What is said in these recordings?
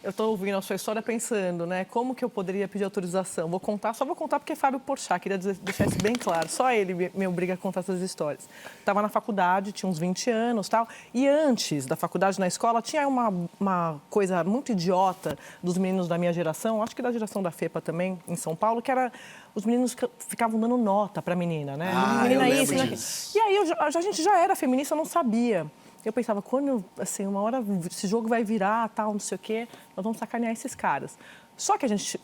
eu tô ouvindo a sua história pensando, né? Como que eu poderia pedir autorização? Só vou contar porque é Fábio Porchat, queria deixar isso bem claro. Só ele me obriga a contar essas histórias. Estava na faculdade, tinha uns 20 anos e tal. E antes da faculdade, na escola, tinha uma coisa muito idiota dos meninos da minha geração, acho que da geração da FEPA também, em São Paulo, que era os meninos que ficavam dando nota pra menina, né? Menina eu isso, lembro né? disso. E aí a gente já era feminista, eu não sabia. Eu pensava, quando, assim, uma hora esse jogo vai virar, tal, não sei o quê, nós vamos sacanear esses caras. Só que a gente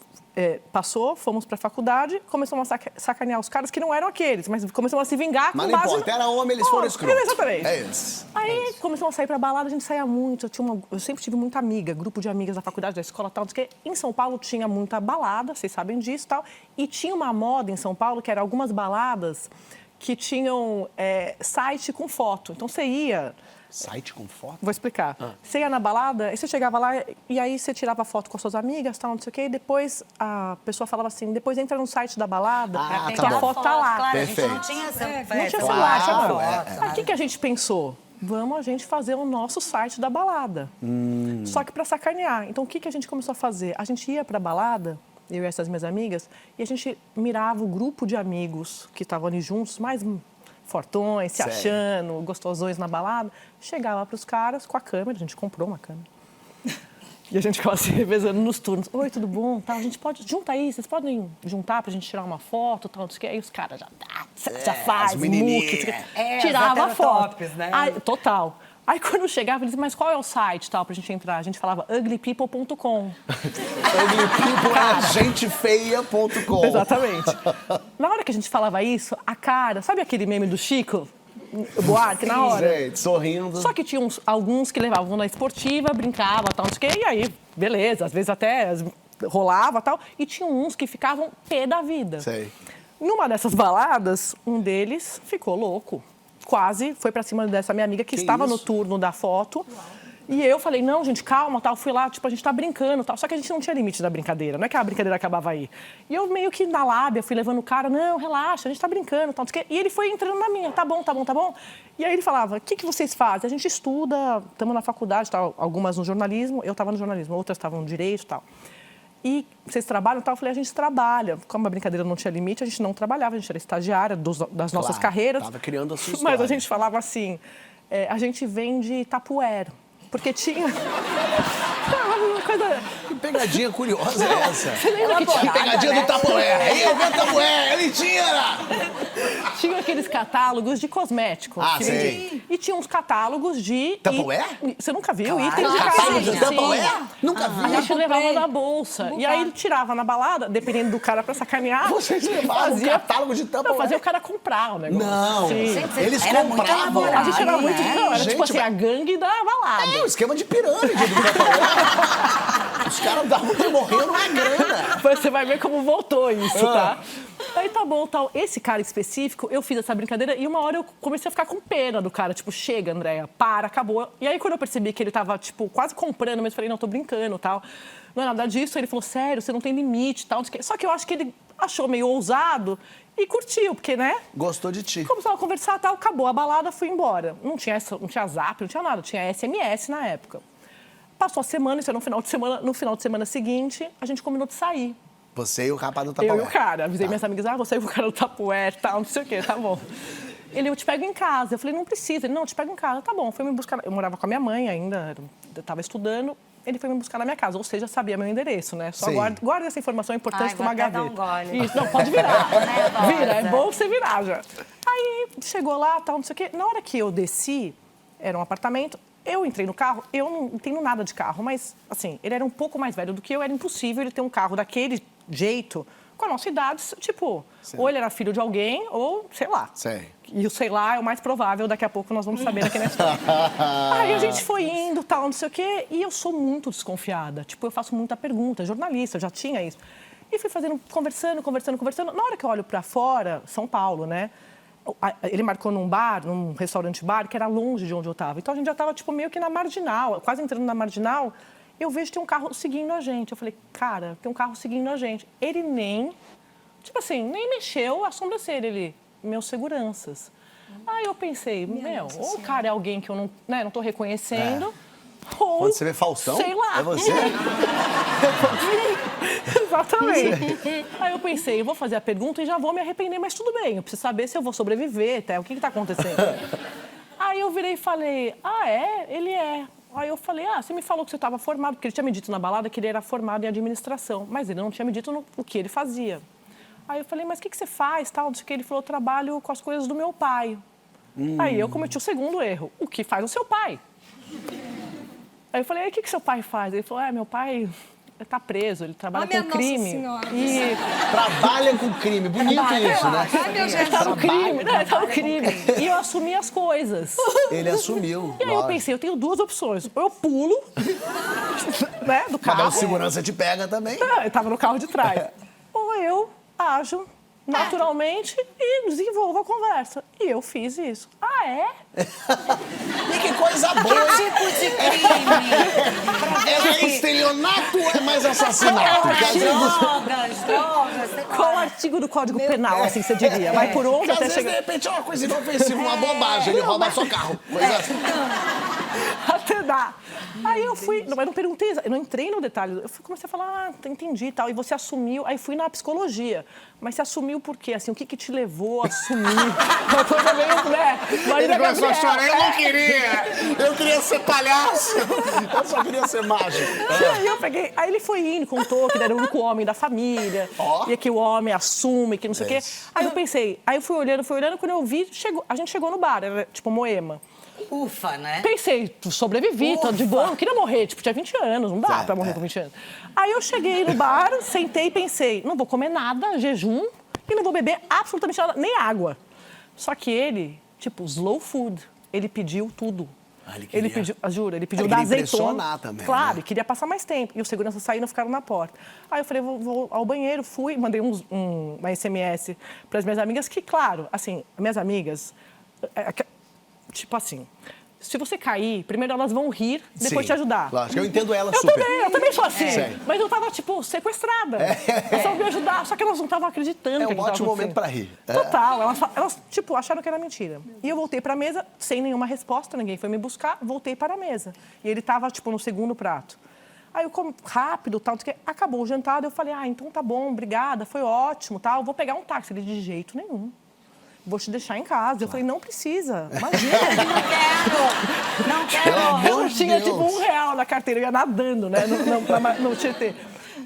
passou, fomos para a faculdade, começamos a sacanear os caras que não eram aqueles, mas começamos a se vingar com Mas base... não importa, era homem, eles foram escrotos. Exatamente. É isso. Aí começamos a sair para balada, a gente saía muito. Eu sempre tive muita amiga, grupo de amigas da faculdade, da escola, tal, não sei o quê. Em São Paulo tinha muita balada, vocês sabem disso, tal. E tinha uma moda em São Paulo, que era algumas baladas que tinham site com foto. Então você ia... Site com foto? Vou explicar. Você ia na balada, e você chegava lá e aí você tirava foto com as suas amigas, tal, não sei o quê, e depois a pessoa falava assim, depois entra no site da balada, tá tua bom. foto tá lá. Claro, Perfeito. a gente não tinha essa... Não tinha celular, tinha foto. Aí o que a gente pensou? Vamos a gente fazer o nosso site da balada. Só que para sacanear. Então o que a gente começou a fazer? A gente ia pra balada, eu e essas minhas amigas, e a gente mirava o grupo de amigos que estavam ali juntos, mais fortões, se achando, gostosões na balada. Chegava para os caras com a câmera, a gente comprou uma câmera. E a gente ficava se revezando nos turnos. Oi, tudo bom? Tal, a gente pode... Junta aí, vocês podem juntar pra gente tirar uma foto, tal, não sei o quê. Aí os caras já faz, as menininhas. tirava a foto. Tops, né? Aí, total. Aí quando chegava, eles diziam, mas qual é o site, tal, pra gente entrar? A gente falava uglypeople.com. Gentefeia.com. Exatamente. Na hora que a gente falava isso, a cara... Sabe aquele meme do Chico? O Buarque, na hora. Gente, sorrindo. Só que tinha alguns que levavam na esportiva, brincava, tal, não sei o quê, e aí, beleza, às vezes até rolava, tal. E tinha uns que ficavam pé da vida. Sei. Numa dessas baladas, um deles ficou louco. Quase foi pra cima dessa minha amiga que estava no turno da foto. E eu falei, não, gente, calma, tal. Fui lá, tipo, a gente tá brincando, tal. Só que a gente não tinha limite da brincadeira, não é que a brincadeira acabava aí. E eu meio que na lábia fui levando o cara, não, relaxa, a gente tá brincando, tal, não sei o quê. E ele foi entrando na minha, tá bom, tá bom, tá bom. E aí ele falava, o que vocês fazem? A gente estuda, estamos na faculdade, tal, algumas no jornalismo, eu estava no jornalismo, outras estavam no direito e tal. E vocês trabalham? Tal? Eu falei, a gente trabalha. Como a brincadeira não tinha limite, a gente não trabalhava, a gente era estagiária das nossas carreiras. Tava criando a sua história. Mas a gente falava assim, a gente vende Tupperware. Porque tinha... uma coisa... Que pegadinha curiosa é essa? Você lembra que Que tinha... pegadinha do Tupperware. Aí eu vendo Tupperware, é mentira! Tinha aqueles catálogos de cosméticos. Ah, que sei. vendia. E tinha uns catálogos de... Tupperware? Você nunca viu? Claro. Itens de Catálogo casa. de Sim. Tupperware? Nunca A vi. gente levava na bolsa. E aí ele tirava na balada, dependendo do cara pra sacanear. Vocês levavam um catálogo de Tupperware? Não, fazia o cara comprar o negócio. Não. Sim. Gente, Eles era muito compravam. elaborado, A gente era muito... né? Não, era Gente, tipo assim, a gangue da balada. É, o esquema de pirâmide do Tupperware. Os caras davam de morrer numa grana. Mas você vai ver como voltou isso, tá? Aí tá bom, tal. Esse cara específico, eu fiz essa brincadeira e uma hora eu comecei a ficar com pena do cara. Tipo, chega, Andréia, para, acabou. E aí quando eu percebi que ele tava, tipo, quase comprando, mas eu falei, não, tô brincando, tal. Não é nada disso. Ele falou, sério, você não tem limite, tal. Só que eu acho que ele achou meio ousado e curtiu, porque, né? Gostou de ti. Começamos a conversar, tal, acabou a balada, fui embora. Não tinha Zap, não tinha nada, tinha SMS na época. Passou a semana, isso era no final de semana. No final de semana seguinte, a gente combinou de sair. Você e o rapaz do Tupperware. Eu e o cara. Avisei minhas amigas, você e o cara do Tupperware, tal, não sei o quê, tá bom. Ele, eu te pego em casa. Eu falei, não precisa. Ele, não, eu te pego em casa. Tá bom, foi me buscar. Eu morava com a minha mãe ainda, eu tava estudando. Ele foi me buscar na minha casa, ou seja, sabia meu endereço, né? Só Sim. guarda essa informação importante pra uma vou até dar gaveta. um gole. Isso, não, pode virar. Nervosa. Vira, é bom você virar já. Aí chegou lá, tal, não sei o quê. Na hora que eu desci, era um apartamento, eu entrei no carro, eu não entendo nada de carro, mas, assim, ele era um pouco mais velho do que eu, era impossível ele ter um carro daquele jeito, com a nossa idade, tipo, Sim. ou ele era filho de alguém, ou sei lá. Sei. E o sei lá é o mais provável, daqui a pouco nós vamos saber aqui na história. Aí a gente foi indo, tal, não sei o quê, e eu sou muito desconfiada. Tipo, eu faço muita pergunta, jornalista, eu já tinha isso. E fui conversando. Na hora que eu olho pra fora, São Paulo, né? Ele marcou num bar, num restaurante-bar, que era longe de onde eu estava. Então a gente já estava, tipo, meio que na marginal, quase entrando na marginal. Eu vejo que tem um carro seguindo a gente. Eu falei, cara, tem um carro seguindo a gente. Ele nem, tipo assim, nem mexeu a sobrancelha. Ele, meus seguranças. Aí eu pensei, ou o cara é alguém que eu não tô reconhecendo, Ou, Quando você vê Faustão, sei lá. é você? Exatamente. Aí eu pensei, eu vou fazer a pergunta e já vou me arrepender, mas tudo bem, eu preciso saber se eu vou sobreviver, até o que está acontecendo. Aí eu virei e falei, ele é. Aí eu falei, você me falou que você estava formado, porque ele tinha me dito na balada que ele era formado em administração, mas ele não tinha me dito o que ele fazia. Aí eu falei, mas o que você faz, tal, não sei o que. Ele falou, eu trabalho com as coisas do meu pai. Aí eu cometi o segundo erro, o que faz o seu pai? Aí eu falei, o que seu pai faz? Ele falou, meu pai tá preso, ele trabalha com crime. E... Trabalha com crime, bonito isso, né? Ai, meu Jesus. Tá no crime, tá no crime. E eu assumi as coisas. Ele assumiu. E aí eu pensei, eu tenho duas opções. Ou eu pulo, né, do carro. Mas o segurança te pega também. Eu tava no carro de trás. Ou eu ajo naturalmente e desenvolvo a conversa. E eu fiz isso. E que coisa boa. Que tipo de crime? É estelionato ou é mais assassinato? Drogas. Qual o artigo do Código Penal, assim, você diria? Vai por onde Porque às até vezes, chegar... de repente, é uma coisa inofensiva, uma bobagem. Ele rouba seu carro. Coisa assim. Até dá. Aí eu fui, mas não perguntei, eu não entrei no detalhe. Eu comecei a falar, entendi e tal. E você assumiu, aí fui na psicologia. Mas você assumiu por quê? Assim, o que te levou a assumir? Uma coisa meio, né? Ele começou a chorar, eu não queria. Eu queria ser palhaço. Eu só queria ser mágico. Aí eu peguei, aí ele foi indo, contou que ele era o único homem da família. E que o homem assume, que não sei o quê. Aí eu pensei, aí eu fui olhando, quando eu vi, a gente chegou no bar, era tipo Moema. Ufa, né? Pensei, sobrevivi, tô de boa, não queria morrer, tipo, tinha 20 anos, não dá pra morrer com 20 anos. Aí eu cheguei no bar, sentei e pensei, não vou comer nada, jejum, e não vou beber absolutamente nada, nem água. Só que ele, tipo, slow food, ele pediu tudo. Ele pediu, juro, ele pediu da azeitona. Também, claro, né? Queria passar mais tempo. E os seguranças saíram e ficaram na porta. Aí eu falei, vou ao banheiro, fui, mandei uma SMS para as minhas amigas, que, claro, assim, minhas amigas... Tipo assim, se você cair, primeiro elas vão rir, depois te ajudar. Lógico, eu entendo ela super. Eu também sou assim. É. Mas eu tava, tipo, sequestrada. Só me ajudar, só que elas não estavam acreditando. É um ótimo momento pra rir. Total, elas, tipo, acharam que era mentira. E eu voltei pra mesa, sem nenhuma resposta, ninguém foi me buscar, voltei para a mesa. E ele tava, tipo, no segundo prato. Aí eu como rápido, tal, acabou o jantar, eu falei, então tá bom, obrigada, foi ótimo, tal, vou pegar um táxi. Ele, de jeito nenhum. Vou te deixar em casa. Eu falei, não precisa, imagina. Não quero. Eu tinha, tipo, R$1 na carteira, eu ia nadando, né, no Tietê.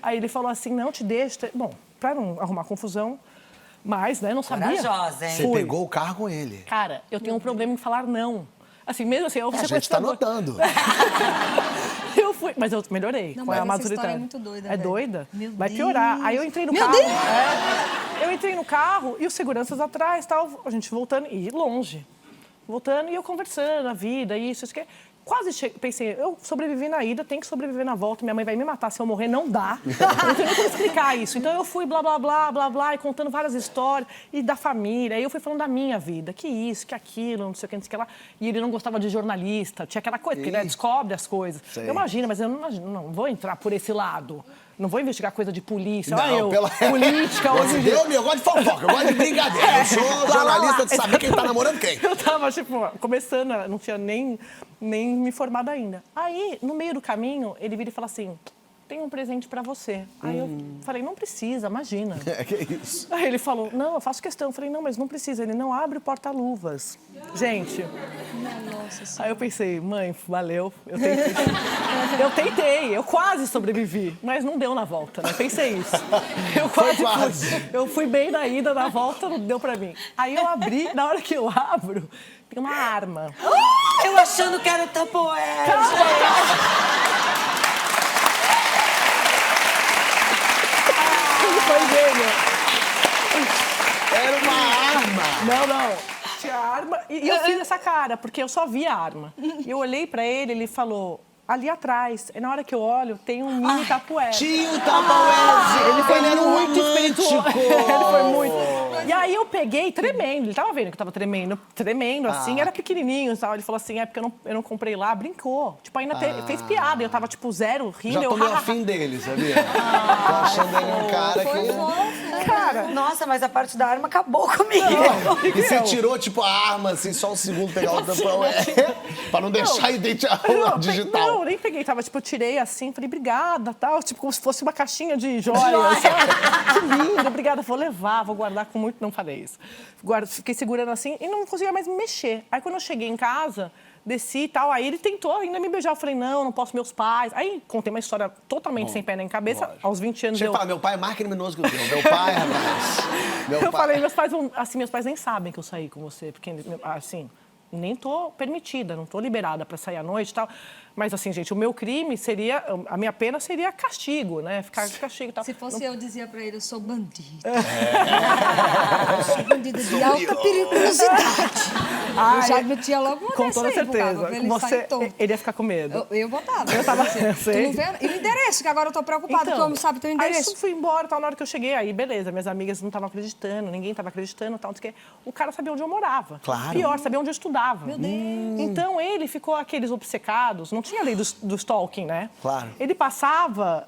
Aí ele falou assim, não, te deixo. Bom, pra não arrumar confusão, mas, né, não sabia. Corajosa, hein? Você pegou o carro com ele. Cara, eu tenho um problema em falar não. Assim, mesmo assim, eu A gente tá notando. Eu fui, mas eu melhorei. Não, com mas a essa maturidade. história é muito doida, É velho. doida? Meu Vai Deus. piorar. Aí eu entrei no Meu carro. Deus! Eu entrei no carro e os seguranças atrás, tal, a gente voltando, e longe. Voltando e eu conversando, a vida, isso, que. Quase pensei, eu sobrevivi na ida, tenho que sobreviver na volta, minha mãe vai me matar se eu morrer, não dá. Não tem nem como explicar isso. Então eu fui blá, blá, blá, blá, blá, e contando várias histórias, e da família, aí eu fui falando da minha vida, que isso, que aquilo, não sei o que, não sei o que lá. E ele não gostava de jornalista, tinha aquela coisa, porque ele descobre as coisas. Sei. Eu imagino, mas eu não imagino, não vou entrar por esse lado. Não vou investigar coisa de polícia. Não, Olha eu, política, Você hoje em deu, eu gosto de fofoca, eu gosto de brincadeira. Eu sou jornalista de saber quem tá namorando quem. Eu tava, tipo, começando, não tinha nem me formado ainda. Aí, no meio do caminho, ele vira e fala assim, tem um presente pra você. Aí eu falei, não precisa, imagina. Que isso. Aí ele falou, não, eu faço questão. Eu falei, não, mas não precisa. Ele não abre o porta-luvas. Gente, aí eu pensei, mãe, valeu, eu tentei, eu quase sobrevivi, mas não deu na volta, né? Pensei isso. Eu quase fui. Eu fui bem na ida, na volta não deu pra mim. Aí eu abri, na hora que eu abro, tem uma arma. Eu achando que era o Tupperware. Foi gênio. Era uma arma. Não. Tinha arma. E eu fiz essa cara, porque eu só vi a arma. E eu olhei pra ele, ele falou, ali atrás. E na hora que eu olho, tem um mini Tupperware. Tinha o Tupperware. Ele foi era muito romântico. espiritual. Ele foi muito. E aí eu peguei tremendo. Ele tava vendo que eu tava tremendo assim. Era pequenininho, sabe? Ele falou assim, porque eu não comprei lá. Brincou. Tipo, ainda fez piada. Eu tava, tipo, zero rindo. Já tomei afim dele, sabia? Tô achando ele um cara que... Cara, Nossa, mas a parte da arma acabou comigo. E você tirou, tipo, a arma, assim, só um segundo, pegar o tampão. Pra não deixar a digital. Não, nem peguei. Tava, tipo, eu tirei assim, falei, obrigada, tal. Tipo, como se fosse uma caixinha de joias, sabe? Que lindo, obrigada. Vou levar, vou guardar com muito... Não falei isso. Fiquei segurando assim e não conseguia mais me mexer. Aí, quando eu cheguei em casa, desci e tal, aí ele tentou ainda me beijar. Eu falei, não posso, meus pais. Aí, contei uma história totalmente sem pé nem cabeça. lógico. Aos 20 anos, Chega e fala, meu pai é mais criminoso que o teu. Meu pai, rapaz. Eu falei, meus pais nem sabem que eu saí com você, porque, assim, nem tô permitida, não tô liberada para sair à noite e tal. Mas, assim, gente, o meu crime seria, a minha pena seria castigo, né? Ficar de castigo e tal. Se fosse eu, dizia pra ele, eu sou bandida. Eu sou bandida de alta periculosidade. Eu já metia logo uma Com dessa toda aí pro cara, certeza. pra ele sair torto. Ele ia ficar com medo. Eu botava. Eu tava... Você, eu sei. Tu não vê? E o endereço, que agora eu tô preocupada, porque o homem sabe teu Aí endereço. eu fui embora, tal, na hora que eu cheguei, aí beleza, minhas amigas não estavam acreditando, ninguém estava acreditando, tal, não sei o quê. O cara sabia onde eu morava. Claro. Pior, sabia onde eu estudava. Meu Deus. Então ele ficou aqueles obcecados, não tinha lei do stalking, né? Claro. Ele passava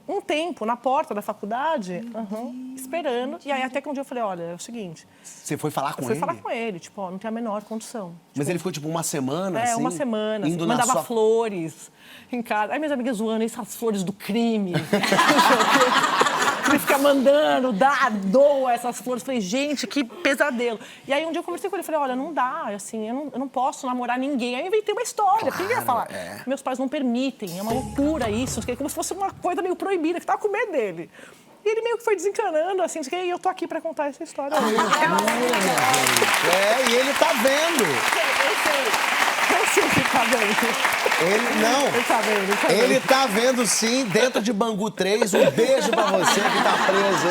um tempo na porta da faculdade, esperando, e aí até que um dia eu falei, olha, é o seguinte... Você foi falar com Eu fui ele? falar com ele, tipo, ó, não tem a menor condição. Mas ele ficou, tipo, uma semana, assim? Uma semana. Indo Assim, na mandava sua... flores em casa. Aí minhas amigas zoando, essas flores do crime. Ele fica mandando, doa essas flores. Falei, gente, que pesadelo. E aí um dia eu conversei com ele, falei, olha, não dá, assim, eu não posso namorar ninguém. Aí eu inventei uma história. Porque ele ia falar, meus pais não permitem, é uma loucura isso. Como se fosse uma coisa meio proibida, que tava com medo dele. E ele meio que foi desencanando, assim, e eu tô aqui pra contar essa história. E ele tá vendo. Eu sei que tá vendo. Ele, não. Ele tá vendo, Ele tá vendo, sim, dentro de Bangu 3. Um beijo pra você que tá preso.